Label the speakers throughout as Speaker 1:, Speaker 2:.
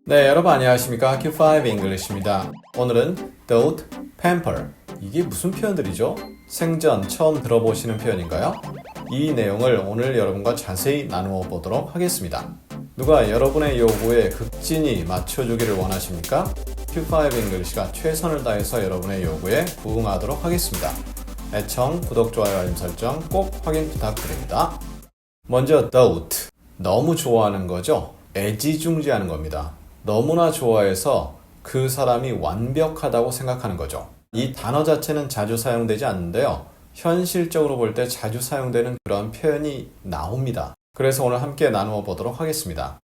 Speaker 1: 네, 여러분 안녕하십니까? Q5 English입니다. 오늘은 dote, pamper. 이게 무슨 표현들이죠? 생전 처음 들어보시는 표현인가요? 이 내용을 오늘 여러분과 자세히 나누어 보도록 하겠습니다. 누가 여러분의 요구에 극진히 맞춰주기를 원하십니까? Q5 English가 최선을 다해서 여러분의 요구에 부응하도록 하겠습니다. 애청, 구독, 좋아요, 알림 설정 꼭 확인 부탁드립니다. 먼저 dote. 너무 좋아하는 거죠? 애지중지하는 겁니다. 너무나 좋아해서 그 사람이 완벽하다고 생각하는 거죠. 이 단어 자체는 자주 사용되지 않는데요. 현실적으로 볼 때 자주 사용되는 그런 표현이 나옵니다. 그래서 오늘 함께 나누어 보도록 하겠습니다.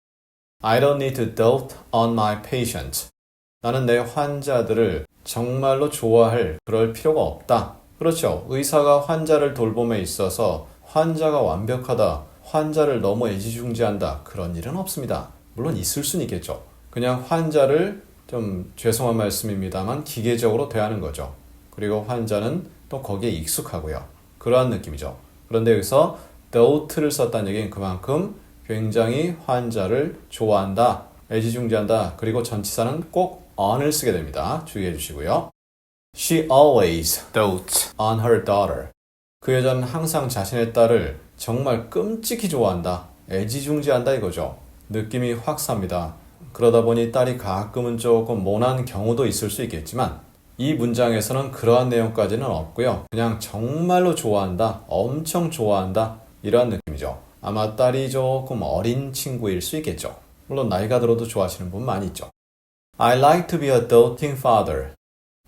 Speaker 1: I don't need to dote on my patients. 나는 내 환자들을 정말로 좋아할 그럴 필요가 없다. 그렇죠. 의사가 환자를 돌봄에 있어서 환자가 완벽하다, 환자를 너무 애지중지한다, 그런 일은 없습니다. 물론 있을 수는 있겠죠. 그냥 환자를 좀 죄송한 말씀입니다만 기계적으로 대하는 거죠. 그리고 환자는 또 거기에 익숙하고요. 그러한 느낌이죠. 그런데 여기서 dote를 썼다는 얘기는 그만큼 굉장히 환자를 좋아한다, 애지중지한다, 그리고 전치사는 꼭 on을 쓰게 됩니다. 주의해 주시고요. She always dotes on her daughter. 그 여자는 항상 자신의 딸을 정말 끔찍히 좋아한다, 애지중지한다 이거죠. 느낌이 확 삽니다. 그러다 보니 딸이 가끔은 조금 모난 경우도 있을 수 있겠지만 이 문장에서는 그러한 내용까지는 없고요. 그냥 정말로 좋아한다, 엄청 좋아한다 이러한 느낌이죠. 아마 딸이 조금 어린 친구일 수 있겠죠. 물론 나이가 들어도 좋아하시는 분 많이 있죠. I like to be a doting father.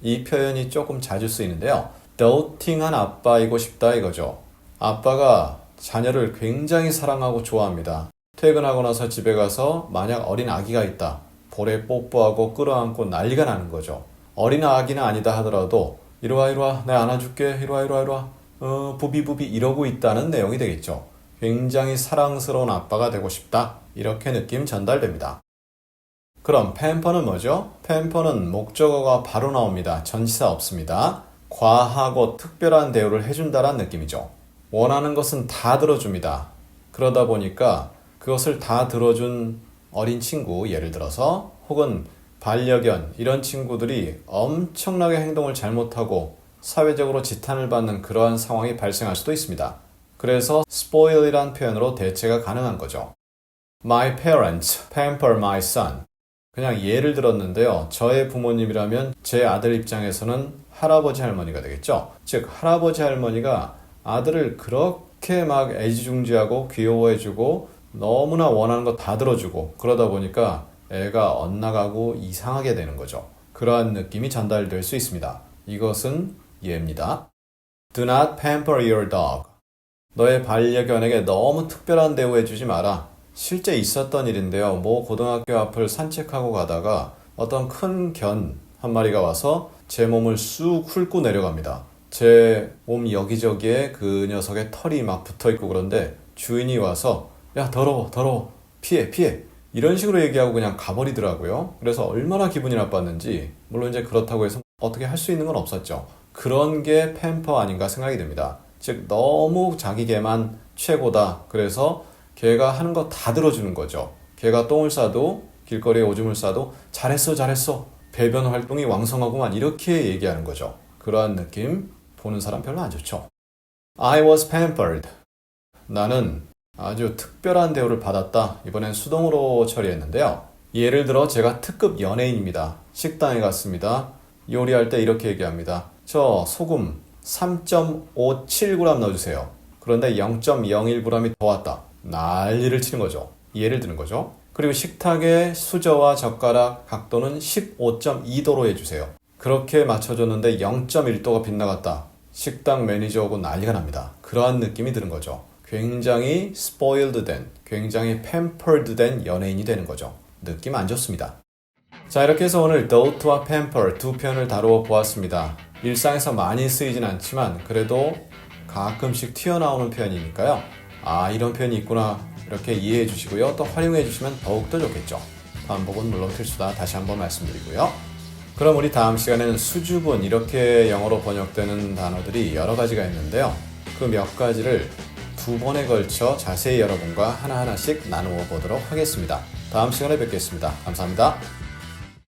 Speaker 1: 이 표현이 조금 자주 쓰이는데요. doting한 아빠이고 싶다 이거죠. 아빠가 자녀를 굉장히 사랑하고 좋아합니다. 퇴근하고 나서 집에 가서 만약 어린 아기가 있다. 볼에 뽀뽀하고 끌어안고 난리가 나는 거죠. 어린 아기는 아니다 하더라도 이리와 이리와 내가 안아줄게, 이리와 이리와 이리와 부비부비 이러고 있다는 내용이 되겠죠. 굉장히 사랑스러운 아빠가 되고 싶다. 이렇게 느낌 전달됩니다. 그럼 pamper는 뭐죠? pamper는 목적어가 바로 나옵니다. 전치사 없습니다. 과하고 특별한 대우를 해준다는 느낌이죠. 원하는 것은 다 들어줍니다. 그러다 보니까 그것을 다 들어준 어린 친구, 예를 들어서 혹은 반려견 이런 친구들이 엄청나게 행동을 잘못하고 사회적으로 지탄을 받는 그러한 상황이 발생할 수도 있습니다. 그래서 spoil이란 표현으로 대체가 가능한 거죠. My parents pamper my son. 그냥 예를 들었는데요. 저의 부모님이라면 제 아들 입장에서는 할아버지 할머니가 되겠죠. 즉 할아버지 할머니가 아들을 그렇게 막 애지중지하고 귀여워해주고 너무나 원하는 거 다 들어주고 그러다 보니까 애가 엇나가고 이상하게 되는 거죠. 그러한 느낌이 전달될 수 있습니다. 이것은 예입니다. Do not pamper your dog. 너의 반려견에게 너무 특별한 대우해주지 마라. 실제 있었던 일인데요. 모 고등학교 앞을 산책하고 가다가 어떤 큰 견 한 마리가 와서 제 몸을 쑥 훑고 내려갑니다. 제 몸 여기저기에 그 녀석의 털이 막 붙어있고 그런데 주인이 와서 야 더러워 피해 이런 식으로 얘기하고 그냥 가버리더라고요. 그래서 얼마나 기분이 나빴는지, 물론 이제 그렇다고 해서 어떻게 할 수 있는 건 없었죠. 그런 게 팸퍼 아닌가 생각이 듭니다. 즉 너무 자기 개만 최고다. 그래서 걔가 하는 거 다 들어주는 거죠. 걔가 똥을 싸도 길거리에 오줌을 싸도 잘했어 배변 활동이 왕성하구만 이렇게 얘기하는 거죠. 그러한 느낌 보는 사람 별로 안 좋죠. I was pampered. 나는 아주 특별한 대우를 받았다. 이번엔 수동으로 처리했는데요. 예를 들어 제가 특급 연예인입니다. 식당에 갔습니다. 요리할 때 이렇게 얘기합니다. 저 소금 3.57g 넣어주세요. 그런데 0.01g이 더 왔다. 난리를 치는 거죠. 예를 드는 거죠. 그리고 식탁의 수저와 젓가락 각도는 15.2도로 해주세요. 그렇게 맞춰줬는데 0.1도가 빗나갔다. 식당 매니저하고 난리가 납니다. 그러한 느낌이 드는 거죠. 굉장히 spoiled 된, 굉장히 pampered 된 연예인이 되는 거죠. 느낌 안 좋습니다. 자, 이렇게 해서 오늘 dote와 pamper 두 표현을 다루어 보았습니다. 일상에서 많이 쓰이진 않지만 그래도 가끔씩 튀어나오는 표현이니까요. 아, 이런 표현이 있구나 이렇게 이해해 주시고요. 또 활용해 주시면 더욱더 좋겠죠. 반복은 물론 필수다. 다시 한번 말씀드리고요. 그럼 우리 다음 시간에는 수줍은 이렇게 영어로 번역되는 단어들이 여러 가지가 있는데요. 그 몇 가지를 두 번에 걸쳐 자세히 여러분과 하나하나씩 나누어 보도록 하겠습니다. 다음 시간에 뵙겠습니다. 감사합니다.